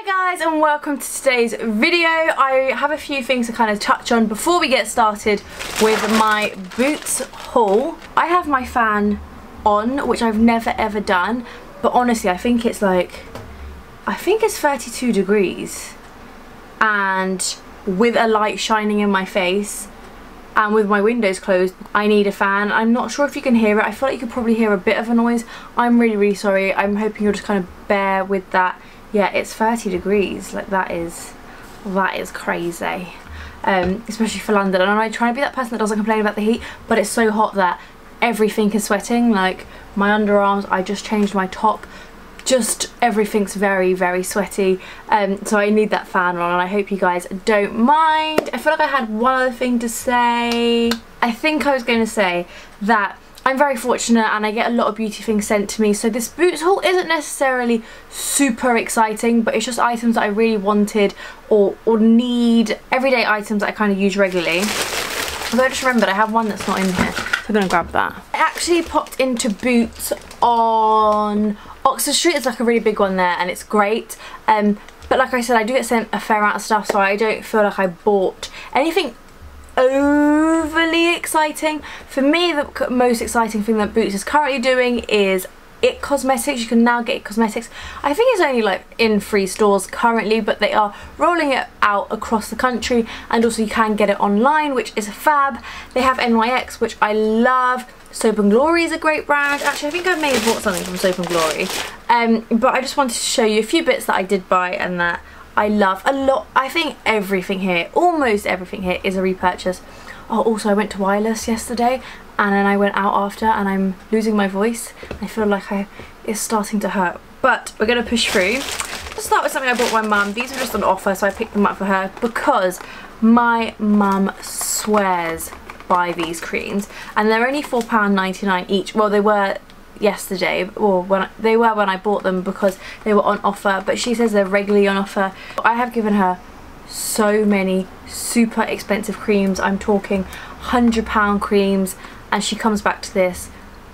Hi guys and welcome to today's video. I have a few things to kind of touch on before we get started with my Boots haul. I have my fan on, which I've never ever done, but honestly I think it's 32 degrees and with a light shining in my face and with my windows closed I need a fan. I'm not sure if you can hear it. I feel like you could probably hear a bit of a noise. I'm really sorry. I'm hoping you'll just kind of bear with that. Yeah, it's 30 degrees, like that is crazy, especially for London. And I'm trying to be that person that doesn't complain about the heat, but it's so hot that everything is sweating, like my underarms, I just changed my top, just everything's very sweaty, so I need that fan on and I hope you guys don't mind. I feel like I had one other thing to say. I think I was going to say that I'm very fortunate and I get a lot of beauty things sent to me, so this Boots haul isn't necessarily super exciting, but it's just items that I really wanted or need, everyday items that I kind of use regularly. Although I just remembered I have one that's not in here, so I'm going to grab that. I actually popped into Boots on Oxford Street. There's like a really big one there and it's great, but like I said, I do get sent a fair amount of stuff, so I don't feel like I bought anything overly exciting. For me, the most exciting thing that Boots is currently doing is It Cosmetics. You can now get It Cosmetics. I think it's only like in 3 stores currently, but they are rolling it out across the country, and also you can get it online, which is fab. They have NYX, which I love. Soap and Glory is a great brand. Actually, I think I may have bought something from Soap and Glory, but I just wanted to show you a few bits that I did buy and that I love a lot. I think everything here, almost everything here, is a repurchase. Oh, also I went to Wireless yesterday and then I went out after and I'm losing my voice. I feel like it's starting to hurt, but we're going to push through. Let's start with something I bought my mum. These were just on offer, so I picked them up for her because my mum swears by these creams and they're only £4.99 each. Well, they were yesterday, or when I bought them because they were on offer, but she says they're regularly on offer. I have given her so many super expensive creams. I'm talking £100 creams, and she comes back to this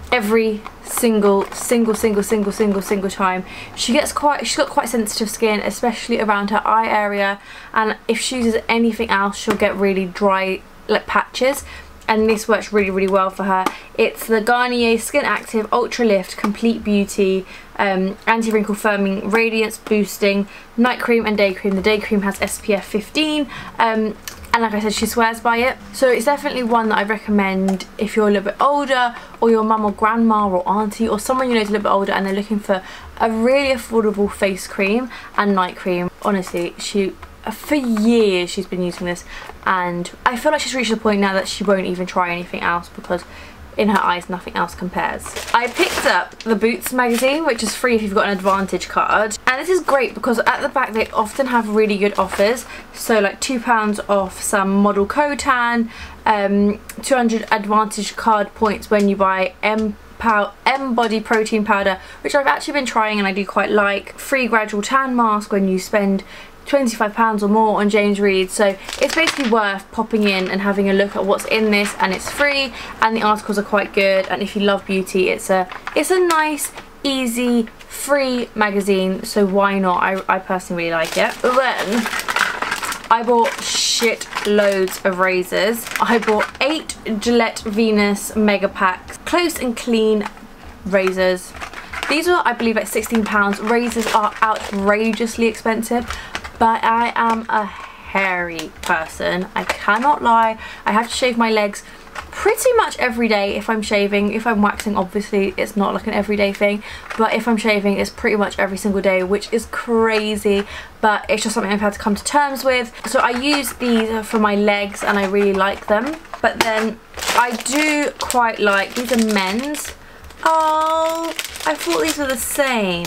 every single time. She's got quite sensitive skin, especially around her eye area, and if she uses anything else she'll get really dry like patches, and this works really well for her. It's the Garnier Skin Active UltraLift Complete Beauty Anti-Wrinkle Firming Radiance Boosting Night Cream and Day Cream. The day cream has SPF 15 and like I said, she swears by it, so it's definitely one that I recommend if you're a little bit older, or your mum or grandma or auntie or someone you know is a little bit older and they're looking for a really affordable face cream and night cream. Honestly, for years she's been using this and I feel like she's reached the point now that she won't even try anything else because in her eyes nothing else compares. I picked up the Boots magazine, which is free if you've got an Advantage card, and this is great because at the back they often have really good offers, so like £2 off some model co-tan, 200 Advantage card points when you buy M Body Protein Powder, which I've actually been trying and I do quite like, free gradual tan mask when you spend £25 or more on James Read. So it's basically worth popping in and having a look at what's in this, and it's free and the articles are quite good, and if you love beauty it's a nice, easy, free magazine, so why not? I personally really like it. Then I bought shit loads of razors. I bought 8 Gillette Venus Mega Packs Close and Clean razors. These were, I believe, like £16. Razors are outrageously expensive, but I am a hairy person. I cannot lie. I have to shave my legs pretty much every day if I'm shaving. If I'm waxing, obviously it's not like an everyday thing, but if I'm shaving it's pretty much every single day, which is crazy, but it's just something I've had to come to terms with. So I use these for my legs and I really like them. But then I do quite like, these are men's. Oh, I thought these were the same,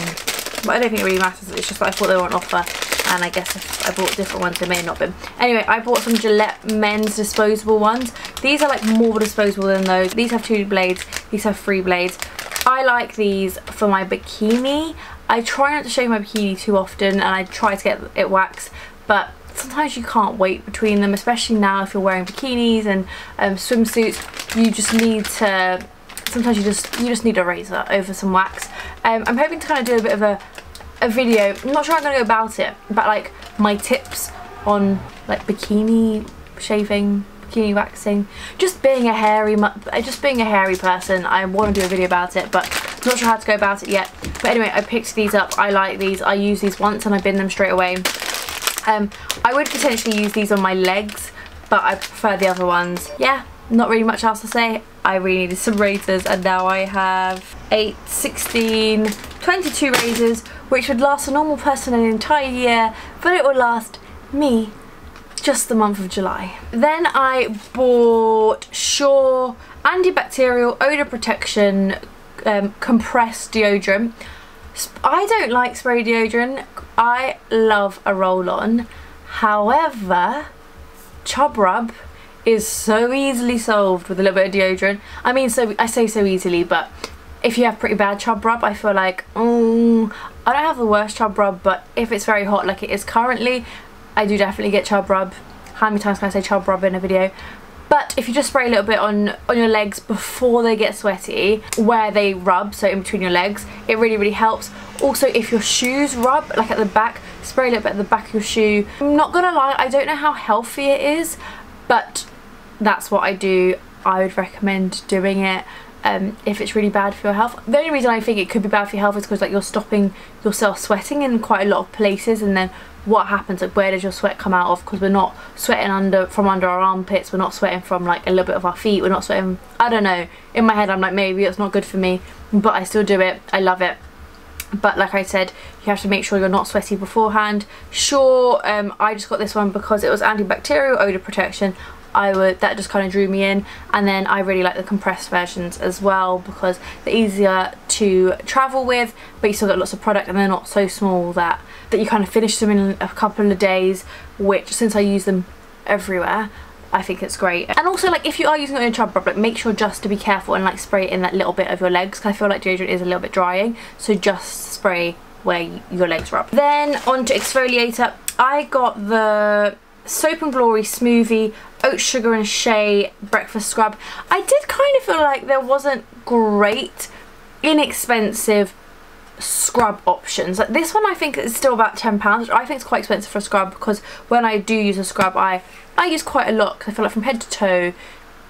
but I don't think it really matters. It's just that I thought they were on offer, and I guess if I bought different ones they may have not been. Anyway, I bought some Gillette men's disposable ones. These are like more disposable than those. These have 2 blades, these have 3 blades. I like these for my bikini. I try not to shave my bikini too often and I try to get it waxed, but sometimes you can't wait between them, especially now if you're wearing bikinis and swimsuits. You just need to, sometimes you just need a razor over some wax. I'm hoping to kind of do a bit of a a video, I'm not sure I'm going to go about it, but like my tips on like bikini shaving, bikini waxing, just being a hairy person. I want to do a video about it, but I'm not sure how to go about it yet. But anyway, I picked these up. I like these. I use these once and I bin them straight away. I would potentially use these on my legs, but I prefer the other ones. Yeah, not really much else to say. I really needed some razors, and now I have 8, 16, 22 razors, which would last a normal person an entire year, but it will last me just the month of July. Then I bought Sure antibacterial odor protection compressed deodorant. I don't like spray deodorant. I love a roll-on. However, chub rub is so easily solved with a little bit of deodorant. I mean, so I say so easily, but if you have pretty bad chub rub, I feel like, I don't have the worst chub rub, but if it's very hot like it is currently, I do definitely get chub rub. How many times can I say chub rub in a video? But if you just spray a little bit on your legs before they get sweaty, where they rub, so in between your legs, it really, really helps. Also, if your shoes rub, like at the back, spray a little bit at the back of your shoe. I'm not gonna lie, I don't know how healthy it is, but that's what I do. I would recommend doing it if it's really bad for your health. The only reason I think it could be bad for your health is because like you're stopping yourself sweating in quite a lot of places, and then what happens, like where does your sweat come out of? Because we're not sweating from under our armpits, we're not sweating from like a little bit of our feet, we're not sweating, I don't know, in my head I'm like, maybe it's not good for me, but I still do it. I love it. But like I said, you have to make sure you're not sweaty beforehand. Sure, I just got this one because it was antibacterial odor protection. That just kind of drew me in, and then I really like the compressed versions as well because they're easier to travel with, but you still get lots of product, and they're not so small that you kind of finish them in a couple of days, which since I use them everywhere, I think it's great. And also, like, if you are using it on your chub rub, like, make sure just to be careful and like spray it in that little bit of your legs, because I feel like deodorant is a little bit drying, so just spray where your legs rub. Then on to exfoliator. I got the Soap and Glory Smoothie Oat Sugar and Shea Breakfast Scrub. I did kind of feel like there wasn't great, inexpensive scrub options. Like this one I think is still about £10, which I think is quite expensive for a scrub, because when I do use a scrub I use quite a lot, because I feel like from head to toe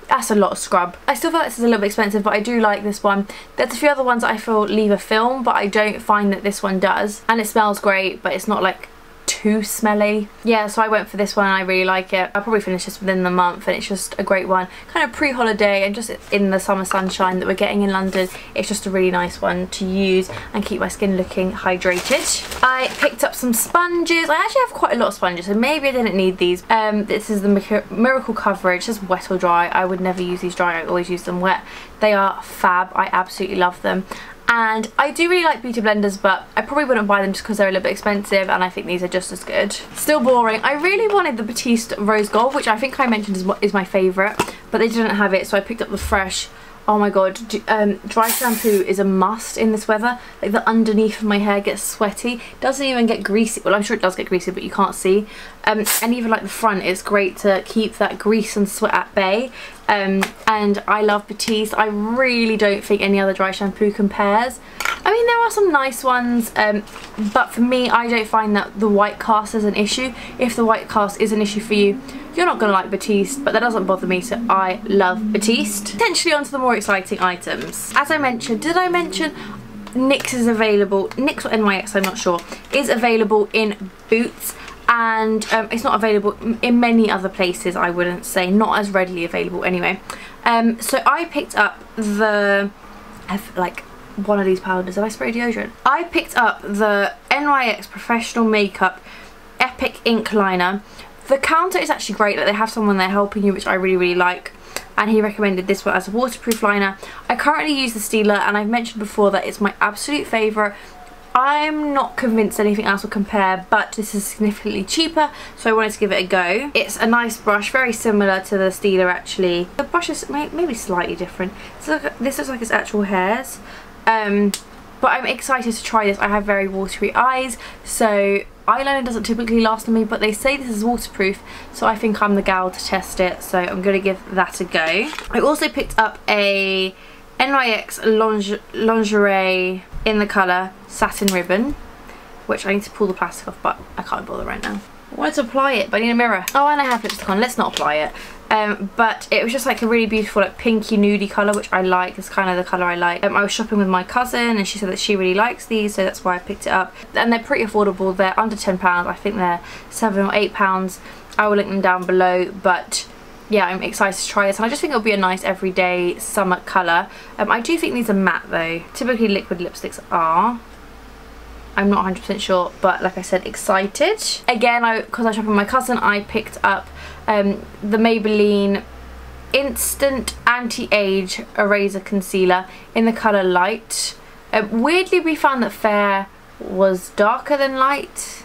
that's a lot of scrub. I still feel like this is a little bit expensive, but I do like this one. There's a few other ones that I feel leave a film, but I don't find that this one does, and it smells great, but it's not like too smelly. Yeah, so I went for this one and I really like it. I'll probably finish this within the month, and it's just a great one. Kind of pre-holiday and just in the summer sunshine that we're getting in London, it's just a really nice one to use and keep my skin looking hydrated. I picked up some sponges. I actually have quite a lot of sponges, so maybe I didn't need these. This is the Miracle Coverage, just wet or dry. I would never use these dry, I always use them wet. They are fab, I absolutely love them. And I do really like beauty blenders, but I probably wouldn't buy them just because they're a little bit expensive, and I think these are just as good. Still boring. I really wanted the Batiste Rose Gold, which I think I mentioned is my favourite, but they didn't have it, so I picked up the Fresh. Oh my god, dry shampoo is a must in this weather. Like the underneath of my hair gets sweaty. It doesn't even get greasy. Well, I'm sure it does get greasy, but you can't see. And even like the front, it's great to keep that grease and sweat at bay. And I love Batiste. I really don't think any other dry shampoo compares. I mean, there are some nice ones, but for me, I don't find that the white cast is an issue. If the white cast is an issue for you, you're not going to like Batiste, but that doesn't bother me, so I love Batiste. Potentially onto the more exciting items. As I mentioned, did I mention NYX is available, NYX or NYX, I'm not sure, is available in Boots, and it's not available in many other places, I wouldn't say, not as readily available anyway. So I picked up one of these powders. Did I spray deodorant? I picked up the NYX Professional Makeup Epic Ink Liner. The counter is actually great, like they have someone there helping you, which I really, really like. And he recommended this one as a waterproof liner. I currently use the Steeler, and I've mentioned before that it's my absolute favourite. I'm not convinced anything else will compare, but this is significantly cheaper, so I wanted to give it a go. It's a nice brush, very similar to the Steeler actually. The brush is maybe slightly different. So this looks like it's actual hairs. But I'm excited to try this. I have very watery eyes, so eyeliner doesn't typically last on me, but they say this is waterproof, so I think I'm the gal to test it, so I'm going to give that a go. I also picked up a NYX lingerie in the colour Satin Ribbon, which I need to pull the plastic off, but I can't bother right now. I wanted to apply it, but I need a mirror. Oh, and I have lipstick on. Let's not apply it. But it was just like a really beautiful, like pinky nudie colour, which I like. It's kind of the colour I like. I was shopping with my cousin and she said that she really likes these, so that's why I picked it up. And they're pretty affordable. They're under £10. I think they're £7 or £8. I will link them down below, but yeah, I'm excited to try this, and I just think it'll be a nice everyday summer colour. I do think these are matte though. Typically liquid lipsticks are. I'm not 100% sure, but like I said, excited. Again, because I was shopping with my cousin, I picked up the Maybelline Instant Anti-Age Eraser Concealer in the colour Light. Weirdly, we found that Fair was darker than Light.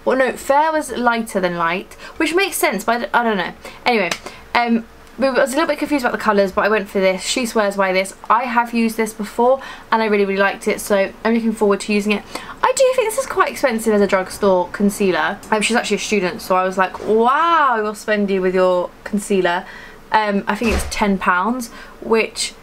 Well, no, Fair was lighter than Light, which makes sense, but I don't know. Anyway, I was a little bit confused about the colours, but I went for this. She swears by this. I have used this before and I really liked it, so I'm looking forward to using it. I do think this is quite expensive as a drugstore concealer. She's actually a student, so I was like, wow, you're spendy with your concealer. I think it's £10, which,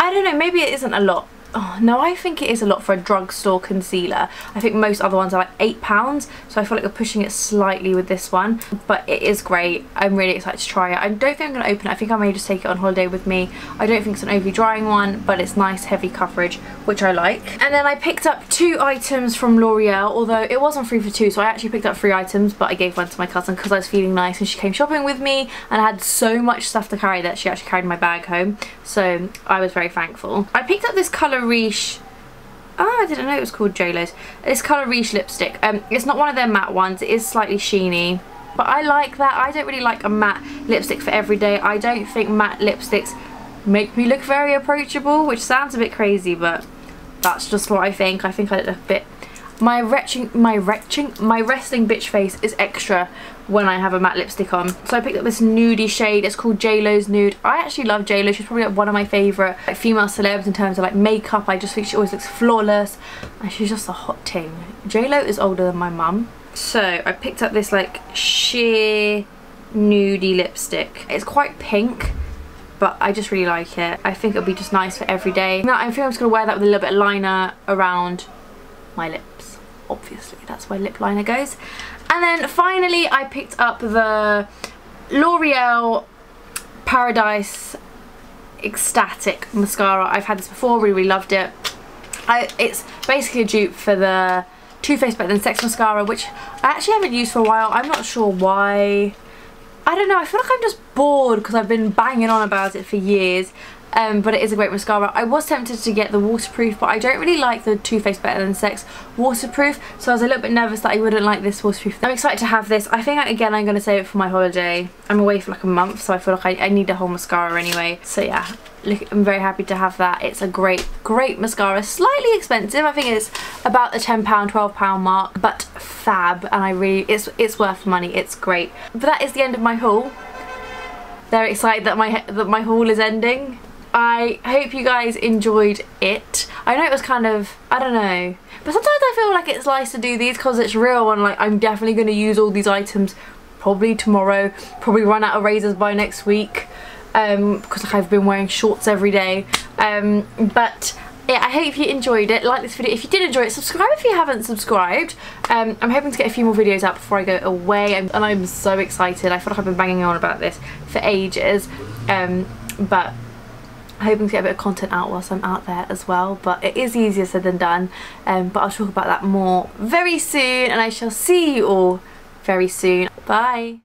I don't know, maybe it isn't a lot. Oh, no, I think it is a lot for a drugstore concealer. I think most other ones are like £8, so I feel like we're pushing it slightly with this one, but it is great. I'm really excited to try it. I don't think I'm going to open it. I think I may just take it on holiday with me. I don't think it's an overly drying one, but it's nice heavy coverage, which I like. And then I picked up 2 items from L'Oreal, although it wasn't 3 for 2, so I actually picked up 3 items, but I gave one to my cousin because I was feeling nice and she came shopping with me, and I had so much stuff to carry that she actually carried my bag home, so I was very thankful. I picked up this colour Riche. I didn't know it was called J.Lo's. This colour Riche lipstick. It's not one of their matte ones. It is slightly sheeny, but I like that. I don't really like a matte lipstick for every day. I don't think matte lipsticks make me look very approachable, which sounds a bit crazy, but that's just what I think. I think I look a bit... My resting bitch face is extra when I have a matte lipstick on. So I picked up this nudie shade. It's called J.Lo's Nude. I actually love J.Lo. She's probably like one of my favourite like female celebs in terms of like makeup. I just think she always looks flawless and she's just a hot ting. J.Lo is older than my mum. So I picked up this like sheer nudie lipstick. It's quite pink, but I just really like it. I think it'll be just nice for every day. Now I think I'm just going to wear that with a little bit of liner around my lips. Obviously, that's where lip liner goes. And then finally I picked up the L'Oreal Paradise Ecstatic mascara. I've had this before, really loved it. It's basically a dupe for the Too Faced Better Than Sex mascara, which I actually haven't used for a while. I'm not sure why. I don't know, I feel like I'm just bored because I've been banging on about it for years. But it is a great mascara. I was tempted to get the waterproof, but I don't really like the Too Faced Better Than Sex waterproof, so I was a little bit nervous that I wouldn't like this waterproof. I'm excited to have this. I think, again, I'm going to save it for my holiday. I'm away for like a month, so I feel like I need a whole mascara anyway. So yeah, look, I'm very happy to have that. It's a great mascara. Slightly expensive. I think it's about the £10, £12 mark, but fab, and it's worth money. It's great. But that is the end of my haul. Very excited that my haul is ending. I hope you guys enjoyed it. I know it was kind of, I don't know, but sometimes I feel like it's nice to do these because it's real, and like I'm definitely going to use all these items probably tomorrow, probably run out of razors by next week, because I've been wearing shorts every day. But yeah, I hope you enjoyed it. Like this video if you did enjoy it. Subscribe if you haven't subscribed. I'm hoping to get a few more videos out before I go away, and I'm so excited. I feel like I've been banging on about this for ages, but hoping to get a bit of content out whilst I'm out there as well, but it is easier said than done. But I'll talk about that more very soon, and I shall see you all very soon. Bye.